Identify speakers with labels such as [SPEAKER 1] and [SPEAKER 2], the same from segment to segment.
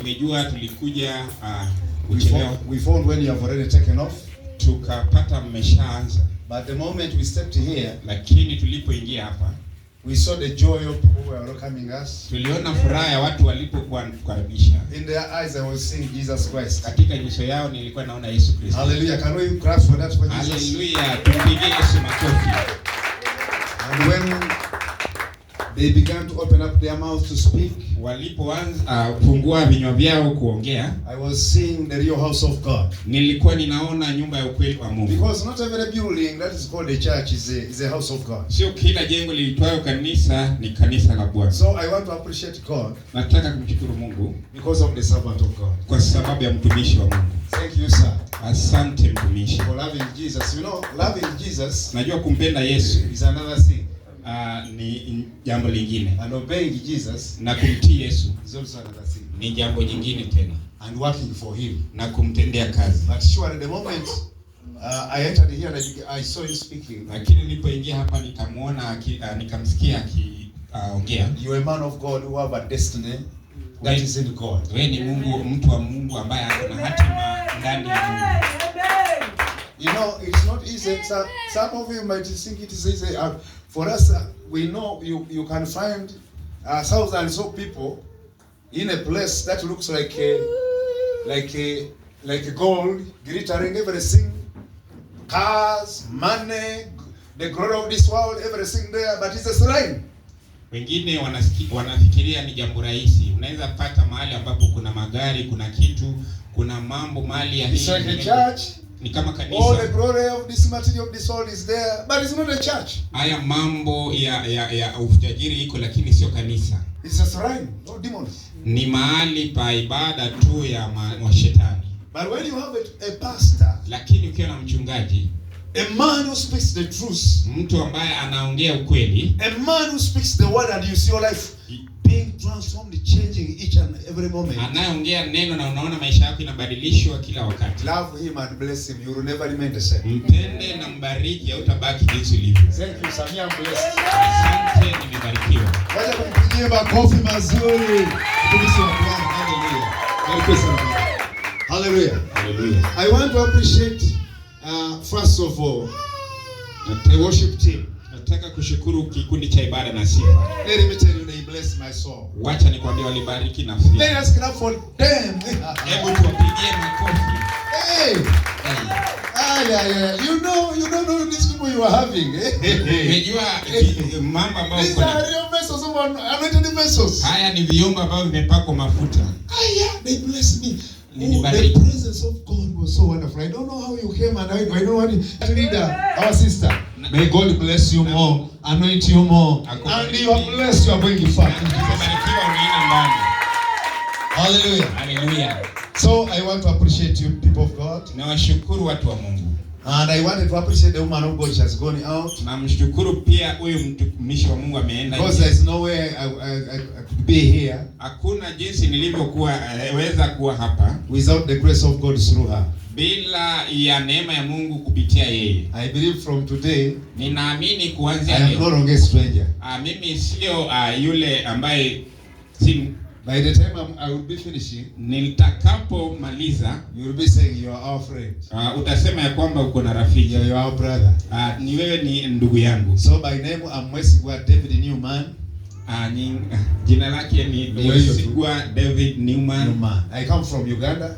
[SPEAKER 1] Tungejua tulikuja
[SPEAKER 2] we found when you have already taken off.
[SPEAKER 1] Tukapata mmeshaanza.
[SPEAKER 2] But the moment we stepped here,
[SPEAKER 1] Lakini tulipoingia hapa,
[SPEAKER 2] we saw the joy of people who were welcoming us.
[SPEAKER 1] Tuliona furaha ya watu walipokuwa kukaribisha.
[SPEAKER 2] In their eyes I was seeing Jesus Christ.
[SPEAKER 1] Katika nyuso yao nilikuwa naona Yesu Kristo.
[SPEAKER 2] Hallelujah. Can we clap for that for Jesus?
[SPEAKER 1] Hallelujah. Tumpigie Yesu makofi.
[SPEAKER 2] And when they began to open up their mouths to speak,
[SPEAKER 1] walipoanza fungua vinywa vyao kuongea,
[SPEAKER 2] I was seeing the real house of God.
[SPEAKER 1] Nilikuwa ninaona nyumba ya ukweli wa Mungu.
[SPEAKER 2] Because not every building that is called a church is a house of God.
[SPEAKER 1] Sio kila jengo liitwayo kanisa ni kanisa la Bwana.
[SPEAKER 2] So I want to appreciate God.
[SPEAKER 1] Nataka kumshukuru Mungu
[SPEAKER 2] because of the servant of God.
[SPEAKER 1] Kwa sababu ya mtumishi wa Mungu.
[SPEAKER 2] Thank you, sir.
[SPEAKER 1] Asante mtumishi.
[SPEAKER 2] For loving Jesus. You know, loving Jesus,
[SPEAKER 1] najua kumpenda Yesu
[SPEAKER 2] is another thing.
[SPEAKER 1] Ni jambo lingine.
[SPEAKER 2] And obeying Jesus,
[SPEAKER 1] na kumtii Yesu,
[SPEAKER 2] is also another thing.
[SPEAKER 1] Ni jambo jingine tena.
[SPEAKER 2] And working for him,
[SPEAKER 1] na kumtendea kazi.
[SPEAKER 2] But sure, at the moment I entered here and I saw him speaking.
[SPEAKER 1] Lakini nilipoingia hapa nikamuona nikamsikia akiongea.
[SPEAKER 2] You are a man of God who have a destiny that is in God.
[SPEAKER 1] Wewe ni mtu wa Mungu ambaye ana hatima ndani ya Mungu.
[SPEAKER 2] You know, it's not easy. Some of you might think it is easy. For us, we know you can find thousands of people in a place that looks like gold, glittering, everything, cars, money, the glory of this world, everything there, but it's a shrine.
[SPEAKER 1] Wengine wanafikiria ni jambo rahisi. Unaweza pata mahali ambapo kuna magari, kuna kitu, kuna mambo mali ya hii.
[SPEAKER 2] It's like a church.
[SPEAKER 1] Ni kama kanisa.
[SPEAKER 2] All the glory of this material of this world is there, but it's not a church.
[SPEAKER 1] Haya mambo ya utajiri iko, lakini sio kanisa.
[SPEAKER 2] It's a shrine, no demons.
[SPEAKER 1] Ni mahali pa ibada tu ya mashetani.
[SPEAKER 2] But when you have a pastor,
[SPEAKER 1] lakini ukiwa na mchungaji,
[SPEAKER 2] a man who speaks the truth,
[SPEAKER 1] mtu ambaye anaongea ukweli,
[SPEAKER 2] a man who speaks the word, and you see your life being transformed, changing each and every moment.
[SPEAKER 1] Anayeongea neno na unaona maisha yako inabadilishwa kila wakati.
[SPEAKER 2] Love him and bless him. You will never remain the same.
[SPEAKER 1] Mpende na mbariki, hautabaki jinsi ulivyo.
[SPEAKER 2] Thank you, Samia. I'm blessed.
[SPEAKER 1] Asante, nimebarikiwa.
[SPEAKER 2] Wacha kumpigie makofi mazuri. Mtumishi wa Bwana. Hallelujah. Hallelujah. Hallelujah. I want to appreciate first of all the worship team.
[SPEAKER 1] Nataka kushukuru kikundi cha ibada na sifa.
[SPEAKER 2] Let me tell you, they bless my soul.
[SPEAKER 1] Wacha nikwambie walibariki nafsi.
[SPEAKER 2] Let us clap for them.
[SPEAKER 1] Hebu tuwapigie makofi.
[SPEAKER 2] Hey. You know these people you are having.
[SPEAKER 1] Unajua mambo ambayo
[SPEAKER 2] these are real vessels, anointed vessels.
[SPEAKER 1] Haya ni viungo ambavyo vimepakwa mafuta.
[SPEAKER 2] They bless me. The presence of God was so wonderful. I don't know how you came, and I don't want to lead our sister. May God bless you more, anoint you more, and you are blessed. You are going far. Hallelujah.
[SPEAKER 1] Hallelujah.
[SPEAKER 2] So I want to appreciate you, people of God.
[SPEAKER 1] Nawashukuru watu wa Mungu.
[SPEAKER 2] And I wanted to appreciate the woman of God. She has gone out.
[SPEAKER 1] Namshukuru pia huyu mtumishi wa Mungu ameenda.
[SPEAKER 2] Because there is no way I could be here.
[SPEAKER 1] Hakuna jinsi nilivyokuwa weza kuwa hapa
[SPEAKER 2] without the grace of God through her.
[SPEAKER 1] Bila ya neema ya Mungu kupitia yeye.
[SPEAKER 2] I believe from today,
[SPEAKER 1] ninaamini kuanzia
[SPEAKER 2] leo, I am no longer a stranger.
[SPEAKER 1] Mimi sio yule ambaye si.
[SPEAKER 2] By the time I will be finishing,
[SPEAKER 1] nitakapomaliza,
[SPEAKER 2] you will be saying you are our friend.
[SPEAKER 1] Utasema ya kwamba uko na rafiki.
[SPEAKER 2] You are our brother.
[SPEAKER 1] Ni wewe ni ndugu yangu.
[SPEAKER 2] So by name I'm Mwesigwa David Newman.
[SPEAKER 1] Jina lake ni Mwesigwa David Newman.
[SPEAKER 2] I come from Uganda.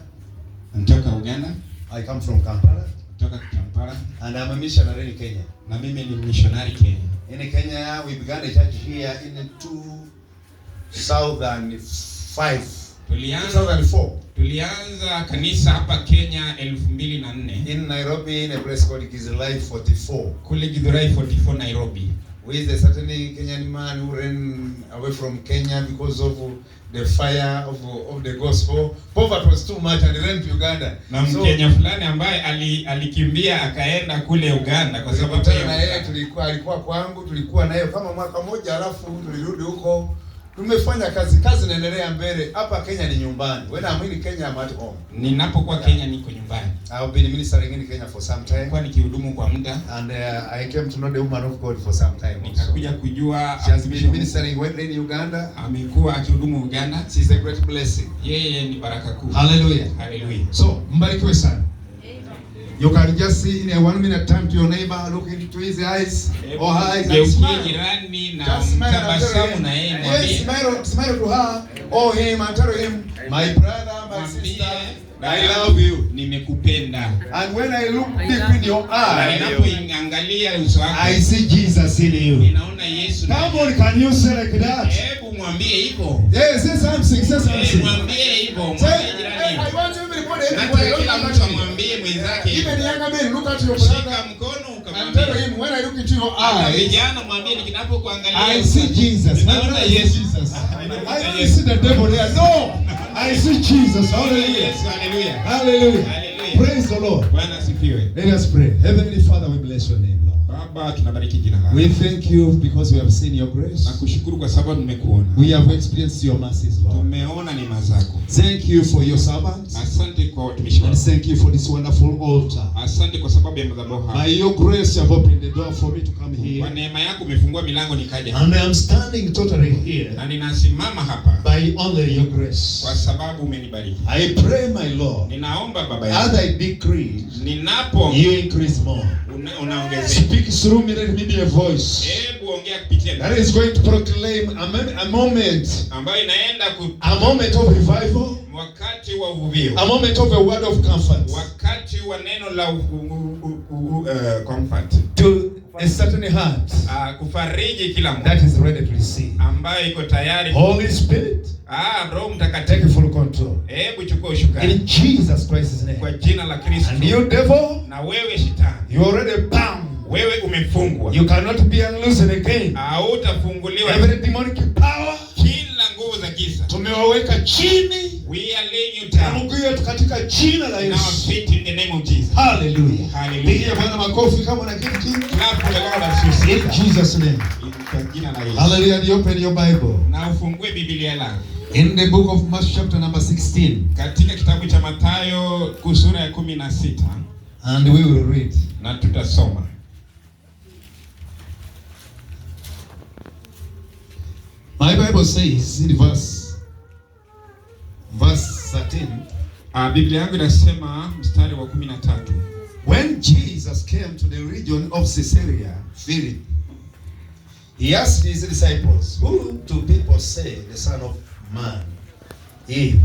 [SPEAKER 1] Natoka Uganda.
[SPEAKER 2] I come from Kampala.
[SPEAKER 1] Natoka Kampala.
[SPEAKER 2] And I'm a missionary in Kenya.
[SPEAKER 1] Na mimi ni missionary Kenya.
[SPEAKER 2] In Kenya we began a church here in 2005. 2004.
[SPEAKER 1] Tulianza kanisa hapa Kenya 2004.
[SPEAKER 2] In Nairobi, in a place called Githurai 44.
[SPEAKER 1] Kule Githurai 44 Nairobi.
[SPEAKER 2] With a certain Kenyan man who ran away from Kenya because of the fire of the gospel. Poverty was too much and he ran to Uganda.
[SPEAKER 1] Na Mkenya fulani ambaye alikimbia akaenda kule Uganda kwa sababu
[SPEAKER 2] na yeye alikuwa kwangu, tulikuwa naye kama mwaka mmoja, alafu tulirudi huko Tumefanya kazi inaendelea mbele. Hapa Kenya ni nyumbani. When I'm in Kenya, I'm at home.
[SPEAKER 1] Ninapokuwa Kenya niko nyumbani.
[SPEAKER 2] I've been ministering in Kenya for some time.
[SPEAKER 1] Kwa nikihudumu kwa muda.
[SPEAKER 2] And I came to know the woman of God for some time.
[SPEAKER 1] Nikakuja kujua
[SPEAKER 2] she has been ministering in Uganda.
[SPEAKER 1] Amekuwa akihudumu Uganda.
[SPEAKER 2] She's a great blessing.
[SPEAKER 1] Yeye ni baraka kuu.
[SPEAKER 2] Hallelujah.
[SPEAKER 1] Hallelujah.
[SPEAKER 2] So, mbarikiwe sana. You can just see in a 1 minute time to your neighbor, look into his eyes or her eyes and smile.
[SPEAKER 1] Jirani na
[SPEAKER 2] mtabasamu
[SPEAKER 1] na yeye
[SPEAKER 2] mwambie. Smile to her or him and tell him, my brother, my sister, I love you.
[SPEAKER 1] Nimekupenda.
[SPEAKER 2] And when I look deep in your eyes,
[SPEAKER 1] ninapoangalia uso wako,
[SPEAKER 2] I see Jesus in you.
[SPEAKER 1] Ninaona Yesu.
[SPEAKER 2] Come on, can you say like that?
[SPEAKER 1] Hebu mwambie hivyo.
[SPEAKER 2] Yes, say something, say something.
[SPEAKER 1] Mwambie hivyo, mwambie jirani.
[SPEAKER 2] I want everybody,
[SPEAKER 1] kila mtu amwambie mwenzake.
[SPEAKER 2] Even younger men, look at your brother.
[SPEAKER 1] Shika mkono
[SPEAKER 2] and tell him, when I look into your eyes,
[SPEAKER 1] vijana mwambie ninapokuangalia,
[SPEAKER 2] I see Jesus.
[SPEAKER 1] Ninaona Yesu.
[SPEAKER 2] I don't see the devil there. No, I see Jesus. Hallelujah.
[SPEAKER 1] Hallelujah.
[SPEAKER 2] Hallelujah. Hallelujah. Praise the Lord.
[SPEAKER 1] Bwana asifiwe.
[SPEAKER 2] Let us pray. Heavenly Father, we bless your name, Lord.
[SPEAKER 1] Baba, tunabariki jina lako.
[SPEAKER 2] We thank you because we have seen your grace.
[SPEAKER 1] Nakushukuru kwa sababu tumekuona.
[SPEAKER 2] We have experienced your mercies, Lord.
[SPEAKER 1] Tumeona neema zako.
[SPEAKER 2] Thank you for your servants.
[SPEAKER 1] Asante kwa watumishi wako.
[SPEAKER 2] And thank you for this wonderful altar.
[SPEAKER 1] Asante kwa sababu ya madhabahu haya.
[SPEAKER 2] By your grace you have opened the door for me to come here.
[SPEAKER 1] Kwa neema yako umefungua milango nikaja.
[SPEAKER 2] And I am standing totally here.
[SPEAKER 1] Na ninasimama hapa.
[SPEAKER 2] By only your grace.
[SPEAKER 1] Kwa sababu umenibariki.
[SPEAKER 2] I pray, my Lord.
[SPEAKER 1] Ninaomba Baba yangu.
[SPEAKER 2] As I decrease,
[SPEAKER 1] ninapo
[SPEAKER 2] you increase more.
[SPEAKER 1] Unaongezeka.
[SPEAKER 2] Speak through me, let me be a voice.
[SPEAKER 1] Hebu ongea kupitia
[SPEAKER 2] that is going to proclaim a moment.
[SPEAKER 1] Ambayo inaenda
[SPEAKER 2] a moment of revival.
[SPEAKER 1] Wakati wa uvuvio.
[SPEAKER 2] A moment of a word of comfort.
[SPEAKER 1] Wakati wa neno la comfort.
[SPEAKER 2] To a certain heart.
[SPEAKER 1] Kufariji kila mtu.
[SPEAKER 2] That is ready to receive.
[SPEAKER 1] Ambayo iko tayari.
[SPEAKER 2] Holy Spirit.
[SPEAKER 1] Roho Mtakatifu.
[SPEAKER 2] Take full control.
[SPEAKER 1] Hebu chukua usukani.
[SPEAKER 2] In Jesus Christ's name.
[SPEAKER 1] Kwa jina la Kristo.
[SPEAKER 2] And you devil.
[SPEAKER 1] Na wewe shetani.
[SPEAKER 2] You already bound.
[SPEAKER 1] Wewe umefungwa.
[SPEAKER 2] You cannot be unloosed again.
[SPEAKER 1] Hautafunguliwa.
[SPEAKER 2] Every demonic power.
[SPEAKER 1] Kila nguvu za giza.
[SPEAKER 2] Tumewaweka chini.
[SPEAKER 1] We are laying you down.
[SPEAKER 2] Tunakuja katika jina la Yesu.
[SPEAKER 1] Now fit in the name of Jesus.
[SPEAKER 2] Hallelujah.
[SPEAKER 1] Hallelujah.
[SPEAKER 2] Pigia Bwana makofi kama na kitu kingine.
[SPEAKER 1] Clap for the Lord as you
[SPEAKER 2] in Jesus name.
[SPEAKER 1] Kwa jina la Yesu.
[SPEAKER 2] Hallelujah. You open your Bible.
[SPEAKER 1] Na ufungue Biblia lako.
[SPEAKER 2] In the book of Mark chapter number 16.
[SPEAKER 1] Katika kitabu cha Mathayo sura ya 16.
[SPEAKER 2] And we will read.
[SPEAKER 1] Na tutasoma.
[SPEAKER 2] My Bible says in verse 13.
[SPEAKER 1] Biblia yangu inasema mstari wa 13.
[SPEAKER 2] When Jesus came to the region of Caesarea Philippi, he asked his disciples, who do people say the Son of Man is?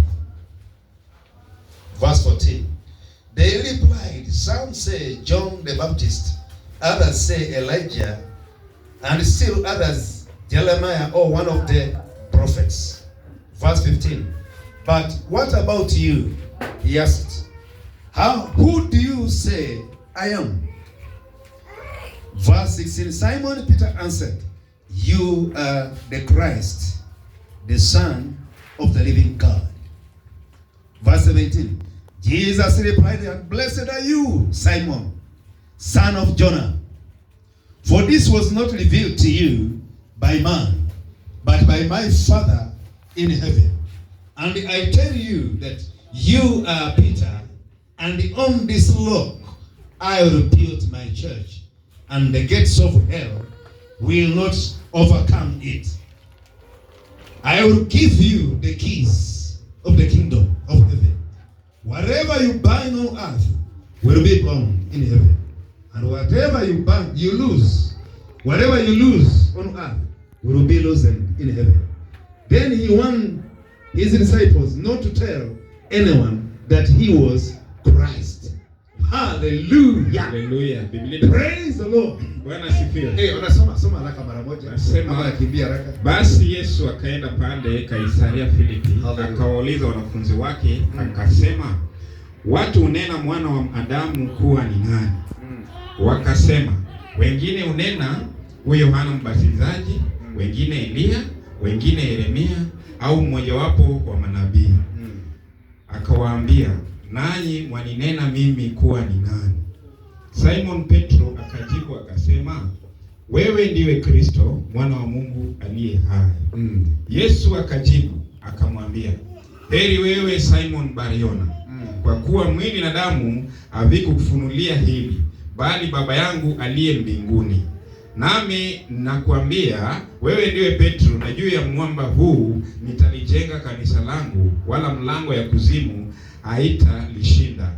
[SPEAKER 2] Verse 14. They replied, some say John the Baptist, others say Elijah, and still others Jeremiah or one of the prophets. Verse 15. But what about you? He asked. Who do you say I am? Verse 16. Simon Peter answered, you are the Christ, the Son of the living God. Verse 17. Jesus replied, and blessed are you, Simon, son of Jonah. For this was not revealed to you by man, but by my Father in heaven. And I tell you that you are Peter, and on this rock I will build my church, and the gates of hell will not overcome it. I will give you the keys of the kingdom of heaven. Whatever you bind on earth will be bound in heaven, and whatever you bind, whatever you lose on earth will be loosened in heaven. Then he warned his disciples not to tell anyone that he was Christ. Hallelujah.
[SPEAKER 1] Hallelujah.
[SPEAKER 2] Praise the Lord.
[SPEAKER 1] Bwana asifiwe.
[SPEAKER 2] Soma haraka mara moja.
[SPEAKER 1] Nasema
[SPEAKER 2] kimbia haraka.
[SPEAKER 1] Basi Yesu akaenda pande Kaisaria Filipi, akawauliza wanafunzi wake, akasema, watu unena mwana wa Adamu kuwa ni nani? Wakasema, wengine unena huyo Yohana Mbatizaji, wengine Elia, wengine Yeremia au mmojawapo wa manabii. Akawaambia, nanyi mwaninena mimi kuwa ni nani? Simon Petro akajibu akasema, wewe ndiwe Kristo mwana wa Mungu aliye hai. Yesu akajibu akamwambia, heri wewe Simon Bariona, kwa kuwa mwili na damu havikukufunulia hili, bali Baba yangu aliye mbinguni. Nami nakwambia wewe ndiwe Petro, na juu ya mwamba huu nitalijenga kanisa langu, wala mlango ya kuzimu haitalishinda.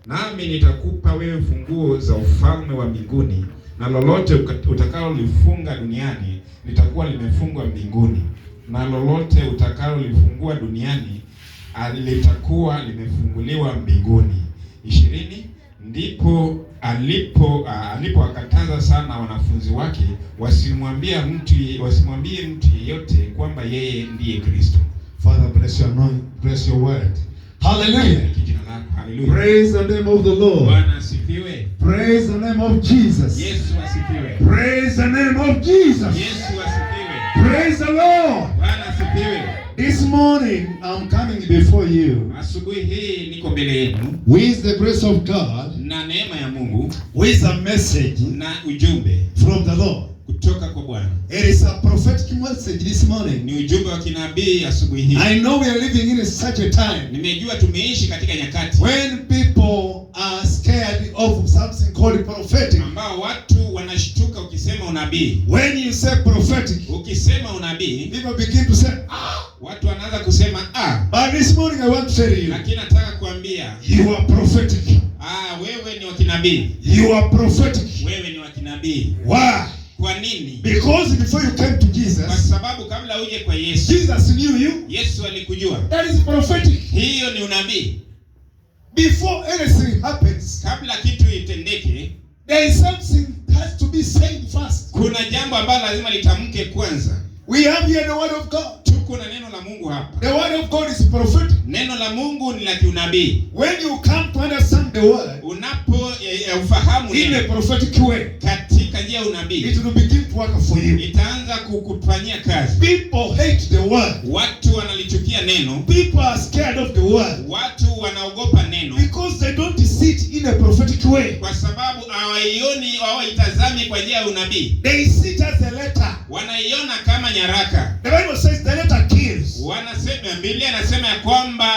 [SPEAKER 1] Nami nitakupa wewe funguo za ufalme wa mbinguni, na lolote utakalolifunga duniani litakuwa limefungwa mbinguni, na lolote utakalolifungua duniani litakuwa limefunguliwa mbinguni. 20 Ndipo alipowakataza sana wanafunzi wake wasimwambie mtu yeyote kwamba yeye ndiye Kristo.
[SPEAKER 2] Father, bless your word. Hallelujah.
[SPEAKER 1] Hallelujah.
[SPEAKER 2] Praise the name of the Lord.
[SPEAKER 1] Bwana asifiwe.
[SPEAKER 2] Praise the name of Jesus.
[SPEAKER 1] Yesu asifiwe.
[SPEAKER 2] Praise the name of Jesus.
[SPEAKER 1] Yesu asifiwe.
[SPEAKER 2] Praise the Lord.
[SPEAKER 1] Bwana asifiwe.
[SPEAKER 2] This morning I'm coming before you.
[SPEAKER 1] Asubuhi hii niko mbele yenu
[SPEAKER 2] with the grace of God,
[SPEAKER 1] na neema ya Mungu,
[SPEAKER 2] with a message
[SPEAKER 1] na ujumbe
[SPEAKER 2] from the Lord.
[SPEAKER 1] Kutoka kwa Bwana.
[SPEAKER 2] It is a prophetic message this morning.
[SPEAKER 1] Ni ujumbe wa kinabii asubuhi hii.
[SPEAKER 2] I know we are living in such a time.
[SPEAKER 1] Nimejua tumeishi katika nyakati
[SPEAKER 2] when people are scared of something called prophetic.
[SPEAKER 1] Ambao watu wanashtuka ukisema unabii.
[SPEAKER 2] When you say prophetic,
[SPEAKER 1] ukisema unabii,
[SPEAKER 2] people begin to say
[SPEAKER 1] watu wanaanza kusema
[SPEAKER 2] But this morning I want to tell you.
[SPEAKER 1] Lakini nataka kuambia
[SPEAKER 2] you are prophetic.
[SPEAKER 1] Wewe ni wa kinabii.
[SPEAKER 2] You are prophetic.
[SPEAKER 1] Wewe ni wa kinabii.
[SPEAKER 2] Why?
[SPEAKER 1] Kwa nini?
[SPEAKER 2] Because before you came to Jesus,
[SPEAKER 1] kwa sababu kabla uje kwa Yesu,
[SPEAKER 2] Jesus knew you.
[SPEAKER 1] Yesu alikujua.
[SPEAKER 2] That is prophetic.
[SPEAKER 1] Hiyo ni unabii.
[SPEAKER 2] Before anything happens,
[SPEAKER 1] kabla kitu itendeke,
[SPEAKER 2] there is something has to be said first.
[SPEAKER 1] Kuna jambo ambalo lazima litamke kwanza.
[SPEAKER 2] We have here the word of God.
[SPEAKER 1] Tuko na neno la Mungu hapa.
[SPEAKER 2] The word of God is prophetic.
[SPEAKER 1] Neno la Mungu ni la kiunabii.
[SPEAKER 2] When you come to understand the word,
[SPEAKER 1] unapo ufahamu
[SPEAKER 2] in a prophetic way,
[SPEAKER 1] katika njia ya unabii,
[SPEAKER 2] it will begin to work for you.
[SPEAKER 1] Itaanza kukufanyia kazi.
[SPEAKER 2] People hate the word.
[SPEAKER 1] Watu wanalichukia neno.
[SPEAKER 2] People are scared of the word.
[SPEAKER 1] Watu wanaogopa neno
[SPEAKER 2] because they don't see it in a prophetic way.
[SPEAKER 1] Kwa sababu hawaitazami kwa njia ya unabii.
[SPEAKER 2] They see it as a letter.
[SPEAKER 1] Wanaiona kama nyaraka.
[SPEAKER 2] The Bible says the letter kills.
[SPEAKER 1] Wanasema, Biblia inasema ya kwamba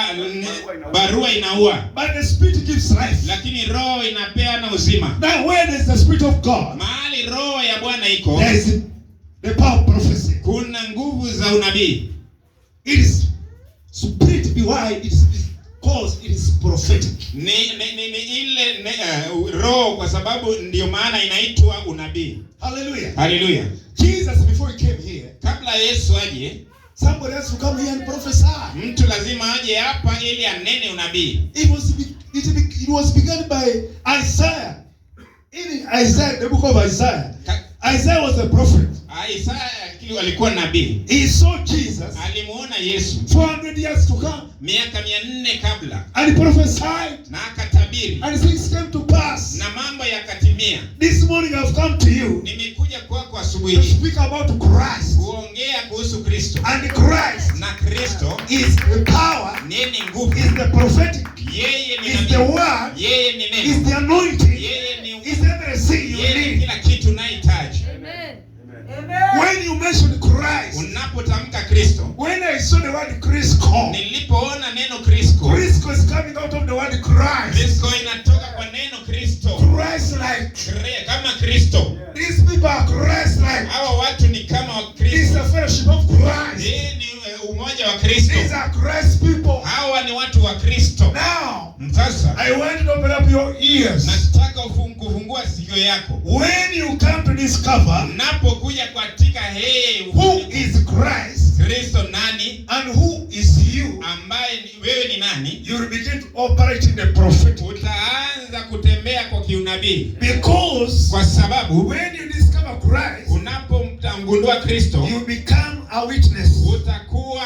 [SPEAKER 1] barua inaua.
[SPEAKER 2] But the spirit gives life.
[SPEAKER 1] Lakini roho inapeana uzima.
[SPEAKER 2] Now where is the spirit of God?
[SPEAKER 1] Mahali roho ya Bwana iko,
[SPEAKER 2] there is the power of prophecy.
[SPEAKER 1] Kuna nguvu za unabii.
[SPEAKER 2] It is spirit be why it is because it is prophetic.
[SPEAKER 1] Ni ile roho kwa sababu ndio maana inaitwa unabii.
[SPEAKER 2] Hallelujah.
[SPEAKER 1] Hallelujah.
[SPEAKER 2] Jesus before he came here,
[SPEAKER 1] kabla Yesu aje,
[SPEAKER 2] somebody else to come here and prophesy.
[SPEAKER 1] Mtu lazima aje hapa ili anene unabii.
[SPEAKER 2] It was begun by Isaiah. In Isaiah, the book of Isaiah. Isaiah was a prophet.
[SPEAKER 1] Isaiah alikuwa nabii.
[SPEAKER 2] He saw Jesus.
[SPEAKER 1] Alimuona Yesu
[SPEAKER 2] 400 years to come.
[SPEAKER 1] Miaka 400 kabla.
[SPEAKER 2] And he prophesied.
[SPEAKER 1] Na akatabiri.
[SPEAKER 2] And things came to pass.
[SPEAKER 1] Na mambo yakatimia.
[SPEAKER 2] This morning I've come to you.
[SPEAKER 1] Nimekuja kwako asubuhi
[SPEAKER 2] to speak about Christ.
[SPEAKER 1] Kuongea kuhusu Kristo.
[SPEAKER 2] And Christ.
[SPEAKER 1] Na Kristo
[SPEAKER 2] is the power.
[SPEAKER 1] Ni nguvu.
[SPEAKER 2] Is the prophetic.
[SPEAKER 1] Yeye ni
[SPEAKER 2] is the word.
[SPEAKER 1] Yeye ni neno.
[SPEAKER 2] Is the anointing.
[SPEAKER 1] Yeye ni
[SPEAKER 2] is everything you need.
[SPEAKER 1] Kila kitu unahitaji.
[SPEAKER 3] Amen.
[SPEAKER 2] When you mention Christ,
[SPEAKER 1] unapotamka Kristo,
[SPEAKER 2] when I saw the word Christo,
[SPEAKER 1] nilipoona neno Kristo,
[SPEAKER 2] Christo is coming out of the word Christ.
[SPEAKER 1] Kristo inatoka kwa neno Kristo.
[SPEAKER 2] Christ like.
[SPEAKER 1] Kama Kristo.
[SPEAKER 2] These people are Christ like.
[SPEAKER 1] Hawa watu ni kama wa Kristo.
[SPEAKER 2] This is the fellowship of Christ.
[SPEAKER 1] Hii ni umoja wa Kristo.
[SPEAKER 2] These are Christ people.
[SPEAKER 1] Hawa ni watu wa Kristo.
[SPEAKER 2] Now,
[SPEAKER 1] sasa
[SPEAKER 2] I want to open up your ears.
[SPEAKER 1] Nataka kufungua sikio yako.
[SPEAKER 2] When you come to discover,
[SPEAKER 1] unapokuja katika
[SPEAKER 2] who is Christ?
[SPEAKER 1] Kristo nani?
[SPEAKER 2] And who is you?
[SPEAKER 1] Ambaye wewe ni nani?
[SPEAKER 2] You will begin to operate in the prophetic.
[SPEAKER 1] Utaanza kutembea kwa kiunabii.
[SPEAKER 2] Because
[SPEAKER 1] kwa sababu
[SPEAKER 2] when you discover Christ,
[SPEAKER 1] unapomtambua Kristo,
[SPEAKER 2] you become a witness.
[SPEAKER 1] Utakuwa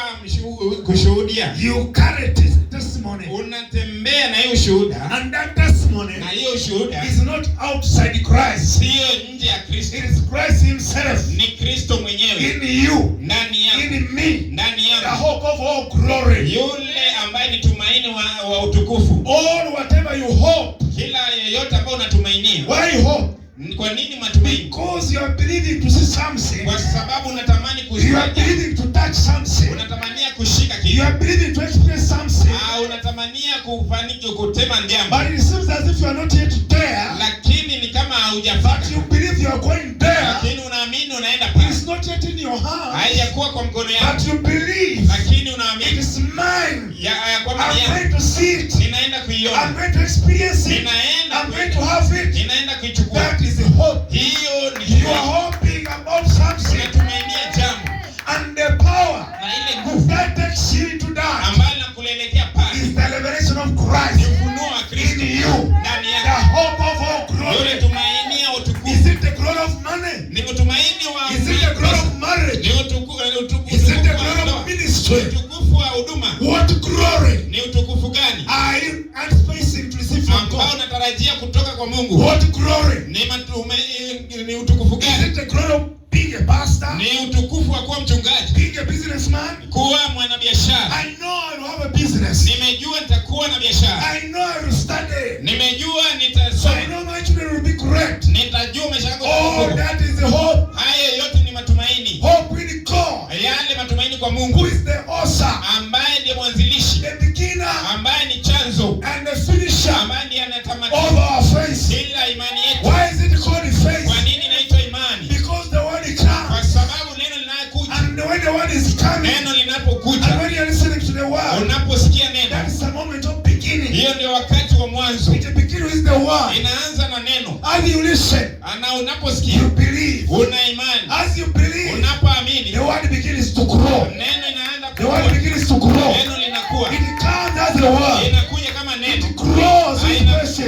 [SPEAKER 1] kushuhudia.
[SPEAKER 2] You carry testimony.
[SPEAKER 1] Unatembea na hiyo shuhuda.
[SPEAKER 2] And that testimony
[SPEAKER 1] na hiyo shuhuda
[SPEAKER 2] is not outside Christ.
[SPEAKER 1] Sio nje ya Kristo.
[SPEAKER 2] It is Christ himself.
[SPEAKER 1] Ni Kristo mwenyewe.
[SPEAKER 2] In you.
[SPEAKER 1] Ndani yako.
[SPEAKER 2] In me.
[SPEAKER 1] Ndani yako.
[SPEAKER 2] The hope of all glory.
[SPEAKER 1] Yule ambaye ni tumaini wa utukufu.
[SPEAKER 2] All whatever you hope.
[SPEAKER 1] Kila yeyote ambaye unatumainia.
[SPEAKER 2] Why you hope?
[SPEAKER 1] Kwa nini matumaini?
[SPEAKER 2] Because you are believing to see something.
[SPEAKER 1] Kwa sababu unatamani kushika.
[SPEAKER 2] You are believing to touch something.
[SPEAKER 1] Unatamania kushika kitu.
[SPEAKER 2] You are believing to experience something.
[SPEAKER 1] Unatamania kufanikiwa kutema jambo.
[SPEAKER 2] But it seems as if you are not yet there.
[SPEAKER 1] Lakini ni kama haujafika.
[SPEAKER 2] But you believe you are going there.
[SPEAKER 1] Lakini unaamini unaenda pale.
[SPEAKER 2] It's not yet in your hand.
[SPEAKER 1] Haijakuwa kwa mkono yako.
[SPEAKER 2] But you believe.
[SPEAKER 1] Lakini unaamini.
[SPEAKER 2] It is mine.
[SPEAKER 1] Ya kwamba
[SPEAKER 2] I'm going to see it.
[SPEAKER 1] Ninaenda kuiona.
[SPEAKER 2] I'm going to experience it.
[SPEAKER 1] Ninaenda.
[SPEAKER 2] I'm going to have it.
[SPEAKER 1] Ninaenda kuichukua.
[SPEAKER 2] That is the hope.
[SPEAKER 1] Hiyo ni
[SPEAKER 2] you are hoping about something.
[SPEAKER 1] Unatumainia jambo.
[SPEAKER 2] And the power.
[SPEAKER 1] Na ile nguvu
[SPEAKER 2] that takes you to that.
[SPEAKER 1] Ambayo inakuelekea pale.
[SPEAKER 2] Is the revelation of Christ.
[SPEAKER 1] Ni ufunuo wa Kristo.
[SPEAKER 2] In you.
[SPEAKER 1] Ndani yako.
[SPEAKER 2] The hope of all glory.
[SPEAKER 1] Yule tumaini ya utukufu.
[SPEAKER 2] Is it the glory of money?
[SPEAKER 1] Ni utumaini wa
[SPEAKER 2] Is it the glory of marriage?
[SPEAKER 1] Ni utukufu.
[SPEAKER 2] Is it the glory of ministry?
[SPEAKER 1] Utukufu wa huduma.
[SPEAKER 2] What glory?
[SPEAKER 1] Ni utukufu gani?
[SPEAKER 2] Are you anticipating to receive from God?
[SPEAKER 1] Ambao unatarajia kutoka kwa Mungu.
[SPEAKER 2] What glory?
[SPEAKER 1] Ni utukufu gani?
[SPEAKER 2] Is it the glory of being a pastor?
[SPEAKER 1] Ni utukufu wa kuwa mchungaji.
[SPEAKER 2] Being a businessman?
[SPEAKER 1] Kuwa mwanabiashara.
[SPEAKER 2] I know I will have a business.
[SPEAKER 1] Nimejua nitakuwa na biashara.
[SPEAKER 2] I know I will study.
[SPEAKER 1] Nimejua nitasoma.
[SPEAKER 2] I know my children will be correct.
[SPEAKER 1] Nitajua maisha yangu yatakuwa.
[SPEAKER 2] Oh, that is the hope.
[SPEAKER 1] Haya yote ni matumaini.
[SPEAKER 2] Hope in God.
[SPEAKER 1] Yale matumaini kwa Mungu.
[SPEAKER 2] Who is the author?
[SPEAKER 1] Ambaye ndiye mwanzilishi.
[SPEAKER 2] The beginner.
[SPEAKER 1] Ambaye ni chanzo.
[SPEAKER 2] And the finisher.
[SPEAKER 1] Ambaye ndiye anatamatisha.
[SPEAKER 2] Of our faith.
[SPEAKER 1] Ila imani yetu.
[SPEAKER 2] Why is it called faith?
[SPEAKER 1] Kwa nini inaitwa imani?
[SPEAKER 2] Because the word is coming.
[SPEAKER 1] Kwa sababu neno linakuja.
[SPEAKER 2] And when the word is coming.
[SPEAKER 1] Neno linapokuja.
[SPEAKER 2] And when you are listening to the word.
[SPEAKER 1] Unaposikia neno.
[SPEAKER 2] That is the moment of beginning.
[SPEAKER 1] Hiyo ndio wakati wa mwanzo.
[SPEAKER 2] The beginning is the word.
[SPEAKER 1] Inaanza na neno.
[SPEAKER 2] As you listen.
[SPEAKER 1] Na unaposikia.
[SPEAKER 2] You believe.
[SPEAKER 1] Una imani.
[SPEAKER 2] As you believe.
[SPEAKER 1] Unapoamini.
[SPEAKER 2] The word begins to grow.
[SPEAKER 1] Neno inaanza
[SPEAKER 2] kukua. The word begins to grow.
[SPEAKER 1] Neno linakuwa.
[SPEAKER 2] It comes as the word.
[SPEAKER 1] Inakuja kama neno.
[SPEAKER 2] It grows with patience.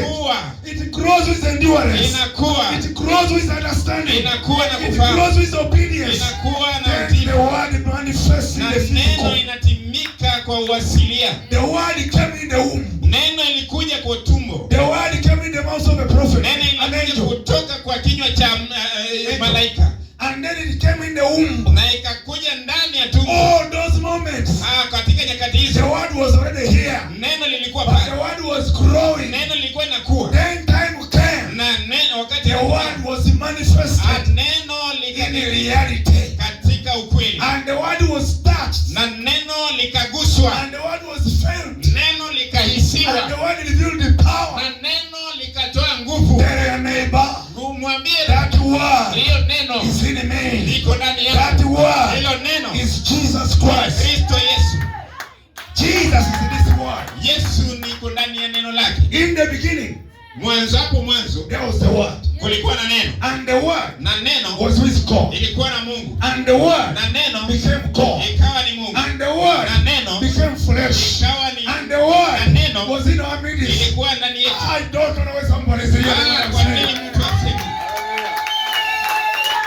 [SPEAKER 2] It grows with endurance.
[SPEAKER 1] Inakuwa.
[SPEAKER 2] It grows with understanding.
[SPEAKER 1] Inakuwa na
[SPEAKER 2] It
[SPEAKER 1] kufahamu.
[SPEAKER 2] grows with obedience.
[SPEAKER 1] Inakuwa na
[SPEAKER 2] utii. The word manifests in the physical.
[SPEAKER 1] Neno inatimika kwa uasilia.
[SPEAKER 2] The word came in the womb.
[SPEAKER 1] Neno ilikuja kwa tumbo.
[SPEAKER 2] The word came in the mouth of a prophet.
[SPEAKER 1] Neno ilikuja kutoka kwa kinywa cha malaika.
[SPEAKER 2] And then it came in the womb.
[SPEAKER 1] Na ikakuja ndani ya tumbo.
[SPEAKER 2] All those moments.
[SPEAKER 1] Katika nyakati hizo.
[SPEAKER 2] The word was already here.
[SPEAKER 1] Neno lilikuwa pale.
[SPEAKER 2] The word was growing.
[SPEAKER 1] Neno lilikuwa inakuwa.
[SPEAKER 2] Then time came.
[SPEAKER 1] Na neno wakati
[SPEAKER 2] the word was manifested.
[SPEAKER 1] Neno
[SPEAKER 2] in reality.
[SPEAKER 1] Katika ukweli.
[SPEAKER 2] And the word was touched.
[SPEAKER 1] Na neno likaguswa.
[SPEAKER 2] And the word was felt.
[SPEAKER 1] Neno likahisiwa.
[SPEAKER 2] And the word revealed the power.
[SPEAKER 1] Na neno likatoa nguvu.
[SPEAKER 2] Tell your neighbor.
[SPEAKER 1] Kumwambia
[SPEAKER 2] that word.
[SPEAKER 1] Hiyo neno
[SPEAKER 2] is in me.
[SPEAKER 1] Liko ndani yako.
[SPEAKER 2] That word.
[SPEAKER 1] Hilo neno
[SPEAKER 2] is Jesus Christ.
[SPEAKER 1] Kristo Yesu.
[SPEAKER 2] Jesus is in this word.
[SPEAKER 1] Yesu niko ndani ya neno lake.
[SPEAKER 2] In the beginning.
[SPEAKER 1] Mwanzo hapo mwanzo.
[SPEAKER 2] There was the word.
[SPEAKER 1] Kulikuwa na neno.
[SPEAKER 2] And the word.
[SPEAKER 1] Na neno
[SPEAKER 2] was with God.
[SPEAKER 1] Ilikuwa na Mungu.
[SPEAKER 2] And the word.
[SPEAKER 1] Na neno
[SPEAKER 2] became God.
[SPEAKER 1] Ikawa ni Mungu.
[SPEAKER 2] And the word.
[SPEAKER 1] Na neno
[SPEAKER 2] became flesh.
[SPEAKER 1] Ikawa ni.
[SPEAKER 2] And the word.
[SPEAKER 1] Na neno
[SPEAKER 2] was in our midst.
[SPEAKER 1] Ilikuwa ndani yetu.
[SPEAKER 2] I don't know where somebody is here.
[SPEAKER 1] Kwa nini mtu aseme?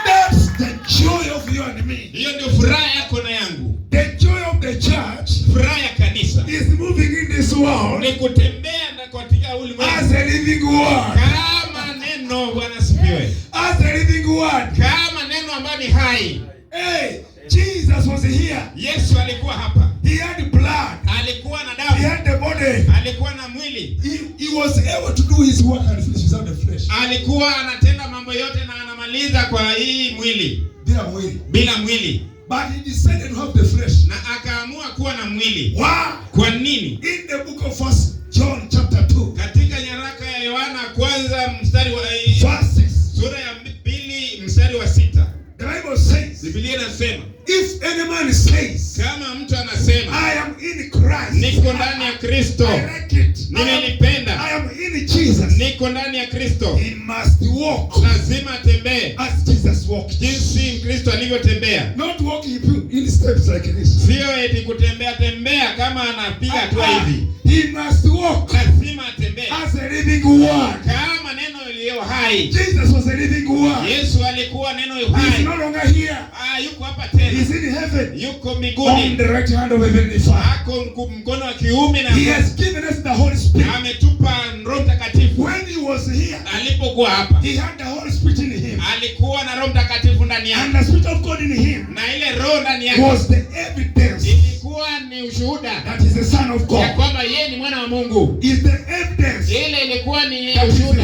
[SPEAKER 2] That's the joy of you and me.
[SPEAKER 1] Hiyo ndio furaha yako na yangu.
[SPEAKER 2] The joy of the church.
[SPEAKER 1] Furaha ya kanisa.
[SPEAKER 2] Is moving in this world.
[SPEAKER 1] Ni kutembea katika ulimwengu.
[SPEAKER 2] As a living word.
[SPEAKER 1] Kama neno Bwana sifiwe.
[SPEAKER 2] As a living word.
[SPEAKER 1] Kama neno ambalo ni hai.
[SPEAKER 2] Hey, Jesus was here.
[SPEAKER 1] Yesu alikuwa hapa.
[SPEAKER 2] He had blood.
[SPEAKER 1] Alikuwa na damu.
[SPEAKER 2] He had the body.
[SPEAKER 1] Alikuwa na mwili.
[SPEAKER 2] He was able to do his work and finish without the flesh.
[SPEAKER 1] Alikuwa anatenda mambo yote na anamaliza kwa hii mwili.
[SPEAKER 2] Bila mwili.
[SPEAKER 1] Bila mwili.
[SPEAKER 2] But he decided to have the flesh.
[SPEAKER 1] Na akaamua kuwa na mwili.
[SPEAKER 2] Wow.
[SPEAKER 1] Kwa nini?
[SPEAKER 2] In the book of 1 John chapter 2.
[SPEAKER 1] Katika nyaraka ya Yohana kwanza mstari wa
[SPEAKER 2] verse 6.
[SPEAKER 1] Sura ya 2 mstari wa 6.
[SPEAKER 2] The Bible says.
[SPEAKER 1] Biblia inasema.
[SPEAKER 2] If any man says.
[SPEAKER 1] Kama mtu anasema.
[SPEAKER 2] I am in Christ.
[SPEAKER 1] Niko ndani ya Kristo.
[SPEAKER 2] I like it.
[SPEAKER 1] Nimelipenda.
[SPEAKER 2] I am in Jesus.
[SPEAKER 1] Niko ndani ya Kristo.
[SPEAKER 2] He must walk.
[SPEAKER 1] Lazima atembee.
[SPEAKER 2] As Jesus walked.
[SPEAKER 1] Jinsi Kristo alivyotembea.
[SPEAKER 2] Not walking in steps like this.
[SPEAKER 1] Sio eti kutembea tembea kama anapiga hatua hivi.
[SPEAKER 2] He must walk.
[SPEAKER 1] Lazima atembee.
[SPEAKER 2] As a living word.
[SPEAKER 1] Kama neno lililo hai.
[SPEAKER 2] Jesus was a living word.
[SPEAKER 1] Yesu alikuwa neno hai.
[SPEAKER 2] He is no longer here.
[SPEAKER 1] Yuko hapa tena.
[SPEAKER 2] He is in heaven.
[SPEAKER 1] Yuko mbinguni.
[SPEAKER 2] On the right hand of heavenly Father.
[SPEAKER 1] Ako mkono wa kiume na
[SPEAKER 2] He has given us the Holy Spirit.
[SPEAKER 1] Ametupa Roho Mtakatifu.
[SPEAKER 2] When he was here.
[SPEAKER 1] Alipokuwa hapa.
[SPEAKER 2] He had the Holy Spirit in him.
[SPEAKER 1] Alikuwa na Roho Mtakatifu ndani yake.
[SPEAKER 2] And the Spirit of God in him.
[SPEAKER 1] Na ile Roho ndani yake.
[SPEAKER 2] Was the evidence.
[SPEAKER 1] Ilikuwa ni ushuhuda.
[SPEAKER 2] That is the Son of God.
[SPEAKER 1] Ya kwamba yeye ni mwana wa Mungu.
[SPEAKER 2] Is the evidence.
[SPEAKER 1] Ile ilikuwa ni ushuhuda.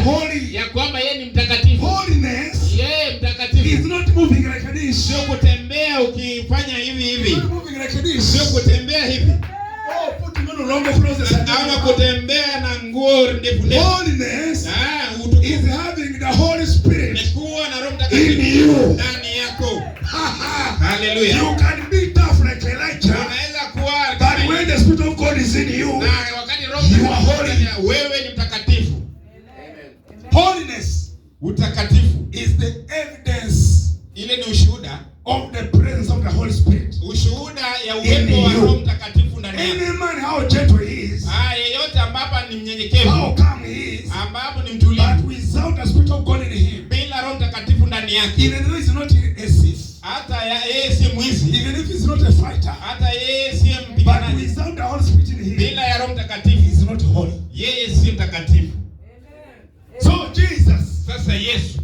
[SPEAKER 1] Ya kwamba yeye ni mtakatifu.
[SPEAKER 2] Holiness.
[SPEAKER 1] kutembea hivi.
[SPEAKER 2] Putting on long clothes.
[SPEAKER 1] Ama kutembea na nguo ndefu ndefu.
[SPEAKER 2] Holiness is having the Holy Spirit
[SPEAKER 1] ni kuwa na Roho Mtakatifu
[SPEAKER 2] in you.
[SPEAKER 1] Ndani yako. Hallelujah.
[SPEAKER 2] You can be tough like Elijah.
[SPEAKER 1] Unaweza kuwa
[SPEAKER 2] but when the Spirit of God is in you,
[SPEAKER 1] na wakati Roho Mtakatifu wewe ni mtakatifu.
[SPEAKER 2] Amen. Holiness,
[SPEAKER 1] utakatifu,
[SPEAKER 2] is the evidence,
[SPEAKER 1] ile ni ushuhuda
[SPEAKER 2] of the presence of the Holy Spirit.
[SPEAKER 1] Ushuhuda ya uwepo wa Roho Mtakatifu ndani yako.
[SPEAKER 2] Any man how gentle he is,
[SPEAKER 1] yeyote ambapo ni mnyenyekevu,
[SPEAKER 2] how calm he is,
[SPEAKER 1] ambapo ni mtulivu,
[SPEAKER 2] but without the Spirit of God in him,
[SPEAKER 1] bila Roho Mtakatifu ndani yake,
[SPEAKER 2] even though he's not a thief,
[SPEAKER 1] hata yeye si mwizi,
[SPEAKER 2] even if he's not a fighter,
[SPEAKER 1] hata yeye si mpiganaji,
[SPEAKER 2] but without the Holy Spirit in him,
[SPEAKER 1] bila ya Roho Mtakatifu,
[SPEAKER 2] he's not holy.
[SPEAKER 1] Yeye si mtakatifu.
[SPEAKER 2] So Jesus,
[SPEAKER 1] sasa Yesu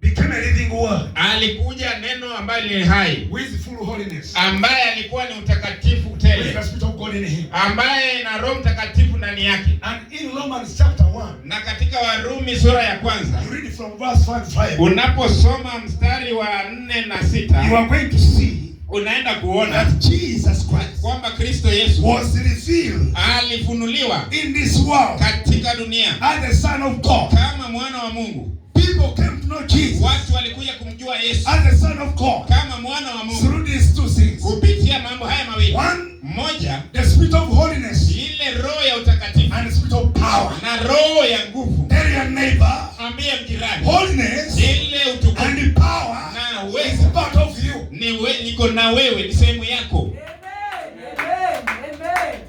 [SPEAKER 2] became a living word.
[SPEAKER 1] Alikuja neno ambaye ni hai,
[SPEAKER 2] with full holiness,
[SPEAKER 1] ambaye alikuwa ni utakatifu tele,
[SPEAKER 2] with the Spirit of God in him,
[SPEAKER 1] ambaye na Roho Mtakatifu ndani yake.
[SPEAKER 2] And in Romans chapter 1,
[SPEAKER 1] na katika Warumi sura ya kwanza,
[SPEAKER 2] you read from verse 5,
[SPEAKER 1] unaposoma mstari wa 4 na 6,
[SPEAKER 2] you are going to see
[SPEAKER 1] unaenda kuona
[SPEAKER 2] that Jesus Christ
[SPEAKER 1] kwamba Kristo Yesu
[SPEAKER 2] was revealed
[SPEAKER 1] alifunuliwa
[SPEAKER 2] in this world
[SPEAKER 1] katika dunia
[SPEAKER 2] as the Son of God.
[SPEAKER 1] Kama mwana wa Mungu.
[SPEAKER 2] People came to know Jesus.
[SPEAKER 1] Watu walikuja kumjua Yesu
[SPEAKER 2] as the Son of God
[SPEAKER 1] kama mwana wa Mungu
[SPEAKER 2] through these two things.
[SPEAKER 1] Kupitia mambo haya mawili.
[SPEAKER 2] One,
[SPEAKER 1] moja,
[SPEAKER 2] the Spirit of holiness,
[SPEAKER 1] ile roho ya utakatifu,
[SPEAKER 2] and the Spirit of power.
[SPEAKER 1] Na roho ya nguvu.
[SPEAKER 2] Tell your neighbor,
[SPEAKER 1] ambie mjirani,
[SPEAKER 2] holiness
[SPEAKER 1] ile utukufu
[SPEAKER 2] and the power
[SPEAKER 1] na
[SPEAKER 2] uwezo is part of you.
[SPEAKER 1] Niko na wewe, ni sehemu yako.
[SPEAKER 2] Amen.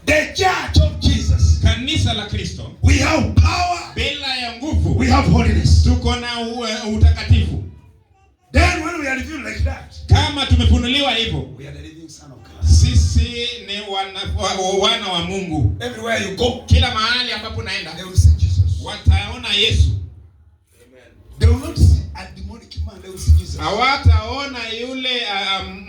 [SPEAKER 2] The church of Jesus,
[SPEAKER 1] kanisa la Kristo,
[SPEAKER 2] we have power,
[SPEAKER 1] bila ya nguvu,
[SPEAKER 2] we have holiness.
[SPEAKER 1] Tuko na utakatifu.
[SPEAKER 2] Then when we are revealed like that,
[SPEAKER 1] kama tumefunuliwa hivyo,
[SPEAKER 2] we are the living son of God.
[SPEAKER 1] Sisi ni wana wa Mungu.
[SPEAKER 2] Everywhere you go,
[SPEAKER 1] kila mahali ambapo naenda,
[SPEAKER 2] they will see Jesus.
[SPEAKER 1] Wataona Yesu.
[SPEAKER 2] Amen. They will not see a demonic man, they will see Jesus.
[SPEAKER 1] Hawataona yule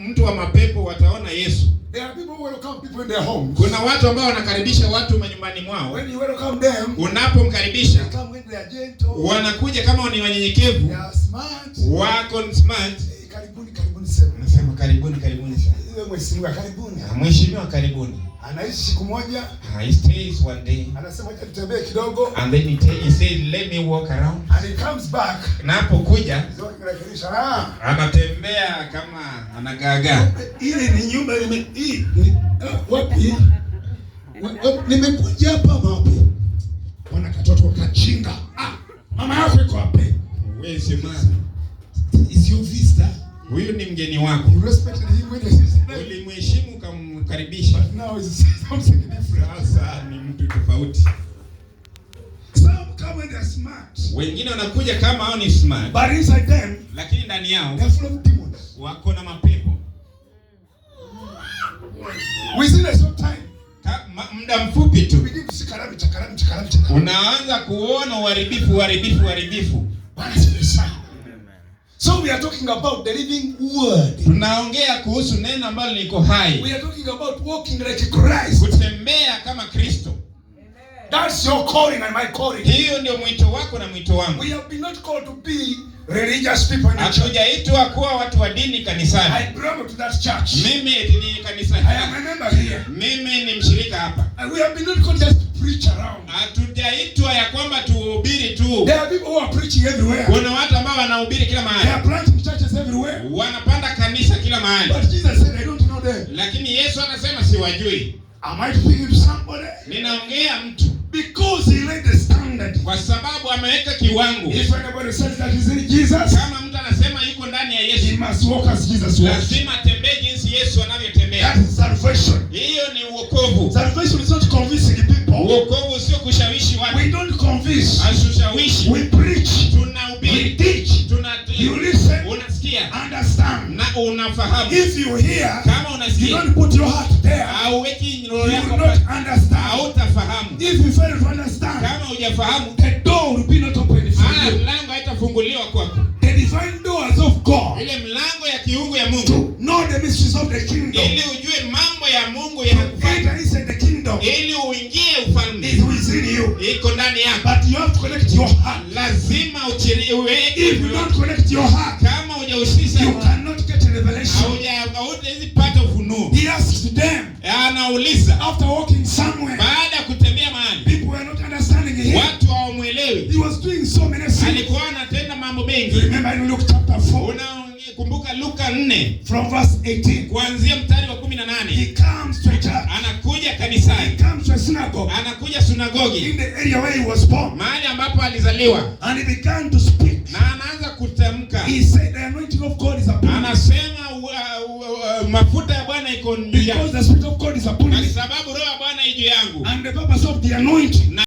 [SPEAKER 1] mtu wa mapepo, wataona Yesu.
[SPEAKER 2] There are people who welcome people in their homes.
[SPEAKER 1] Kuna watu ambao wanakaribisha watu manyumbani mwao.
[SPEAKER 2] When you welcome them,
[SPEAKER 1] unapomkaribisha,
[SPEAKER 2] they come when they are gentle.
[SPEAKER 1] Wanakuja kama ni wanyenyekevu.
[SPEAKER 2] They are smart.
[SPEAKER 1] Wako smart.
[SPEAKER 2] Karibuni sana.
[SPEAKER 1] Nasema karibuni sana.
[SPEAKER 2] Wewe mheshimiwa karibuni.
[SPEAKER 1] Mheshimiwa karibuni.
[SPEAKER 2] Anaishi siku moja.
[SPEAKER 1] He stays one day.
[SPEAKER 2] Anasema acha tutembee kidogo.
[SPEAKER 1] And then he says let me walk around.
[SPEAKER 2] And he comes back.
[SPEAKER 1] Na hapokuja, anatembea kama anagaga.
[SPEAKER 2] Ile ni nyumba wapi? Nimekuja hapa wapi? Wana katoto kachinga. Mama yako iko wapi?
[SPEAKER 1] Wewe si mama.
[SPEAKER 2] Is your visitor?
[SPEAKER 1] Huyu ni mgeni wako.
[SPEAKER 2] You respected him when he was there.
[SPEAKER 1] Ulimheshimu kumkaribisha.
[SPEAKER 2] But now is something different.
[SPEAKER 1] Sasa ni mtu tofauti.
[SPEAKER 2] Some come when they are smart.
[SPEAKER 1] Wengine wanakuja kama hao ni smart.
[SPEAKER 2] But inside them,
[SPEAKER 1] lakini ndani yao,
[SPEAKER 2] they are full of demons.
[SPEAKER 1] Wako na mapepo.
[SPEAKER 2] Within a short time,
[SPEAKER 1] muda mfupi tu,
[SPEAKER 2] unaanza
[SPEAKER 1] kuona uharibifu.
[SPEAKER 2] So we are talking about the living word.
[SPEAKER 1] Tunaongea kuhusu neno ambalo liko hai.
[SPEAKER 2] We are talking about walking like Christ.
[SPEAKER 1] Kutembea kama Kristo.
[SPEAKER 2] That's your calling and my calling.
[SPEAKER 1] Hiyo ndio mwito wako na mwito wangu.
[SPEAKER 2] We have been not called to be religious people in the church.
[SPEAKER 1] Hatujaitwa kuwa watu wa dini kanisani.
[SPEAKER 2] I belong to that church.
[SPEAKER 1] Mimi ni kanisa hili.
[SPEAKER 2] I am a member here.
[SPEAKER 1] Mimi ni mshirika hapa.
[SPEAKER 2] And we have been not called just to preach around.
[SPEAKER 1] Hatujaitwa ya kwamba tuhubiri tu.
[SPEAKER 2] There are people who are preaching everywhere.
[SPEAKER 1] Kuna watu ambao wanahubiri kila mahali.
[SPEAKER 2] They are planting churches everywhere.
[SPEAKER 1] Wanapanda kanisa kila mahali.
[SPEAKER 2] But Jesus said, I don't know them.
[SPEAKER 1] Lakini Yesu anasema siwajui.
[SPEAKER 2] Am I speaking to somebody?
[SPEAKER 1] Ninaongea mtu.
[SPEAKER 2] Because he laid the standard.
[SPEAKER 1] Kwa sababu ameweka kiwango.
[SPEAKER 2] If anybody says that is in Jesus,
[SPEAKER 1] kama mtu anasema yuko ndani ya Yesu,
[SPEAKER 2] he must walk as Jesus walks.
[SPEAKER 1] Lazima atembee jinsi Yesu anavyotembea.
[SPEAKER 2] That is salvation.
[SPEAKER 1] Hiyo ni wokovu.
[SPEAKER 2] Salvation is not convincing people.
[SPEAKER 1] Wokovu sio kushawishi watu.
[SPEAKER 2] We don't convince.
[SPEAKER 1] Hatushawishi.
[SPEAKER 2] We preach.
[SPEAKER 1] Tunahubiri.
[SPEAKER 2] We teach. You listen.
[SPEAKER 1] Unasikia.
[SPEAKER 2] Understand.
[SPEAKER 1] Na unafahamu.
[SPEAKER 2] If you hear,
[SPEAKER 1] kama unasikia,
[SPEAKER 2] you don't put your heart there.
[SPEAKER 1] Hauweki roho
[SPEAKER 2] You
[SPEAKER 1] yako
[SPEAKER 2] will not understand.
[SPEAKER 1] Hautafahamu.
[SPEAKER 2] If you fail to understand,
[SPEAKER 1] kama hujafahamu,
[SPEAKER 2] the door will be not open for you.
[SPEAKER 1] Mlango haitafunguliwa kwako.
[SPEAKER 2] The divine doors of God.
[SPEAKER 1] Ile mlango ya kiungu ya Mungu.
[SPEAKER 2] To know the mysteries of the kingdom.
[SPEAKER 1] Ili ujue mambo ya Mungu yanakufanya.
[SPEAKER 2] Inside the kingdom.
[SPEAKER 1] Ili uingie ufalme.
[SPEAKER 2] Is within you.
[SPEAKER 1] Iko ndani yako.
[SPEAKER 2] But you have to connect your heart.
[SPEAKER 1] Lazima
[SPEAKER 2] If you don't connect your heart,
[SPEAKER 1] kama hujahusisha,
[SPEAKER 2] you cannot get a revelation.
[SPEAKER 1] Hautaweza pata ufunuo.
[SPEAKER 2] He asked them,
[SPEAKER 1] Anauliza
[SPEAKER 2] after walking somewhere,
[SPEAKER 1] baada ya kutembea mahali,
[SPEAKER 2] people were not understanding him.
[SPEAKER 1] Watu hawamuelewi.
[SPEAKER 2] He was doing so many things.
[SPEAKER 1] Alikuwa anatenda mambo mengi.
[SPEAKER 2] Remember in Luke chapter 4.
[SPEAKER 1] Unakumbuka Luka 4
[SPEAKER 2] from verse 18.
[SPEAKER 1] Kuanzia mstari wa 18.
[SPEAKER 2] He comes to a church.
[SPEAKER 1] Anakuja kanisani.
[SPEAKER 2] He comes to a synagogue.
[SPEAKER 1] Anakuja synagogue.
[SPEAKER 2] In the area where he was born.
[SPEAKER 1] Mahali ambapo alizaliwa.
[SPEAKER 2] And he began to speak.
[SPEAKER 1] Na anaanza kutamka.
[SPEAKER 2] He said the anointing of God is upon me.
[SPEAKER 1] Anasema mafuta ya Bwana iko juu yangu.
[SPEAKER 2] Because the spirit of God is upon me.
[SPEAKER 1] Kwa sababu roho ya Bwana iko juu yangu.
[SPEAKER 2] And the purpose of the anointing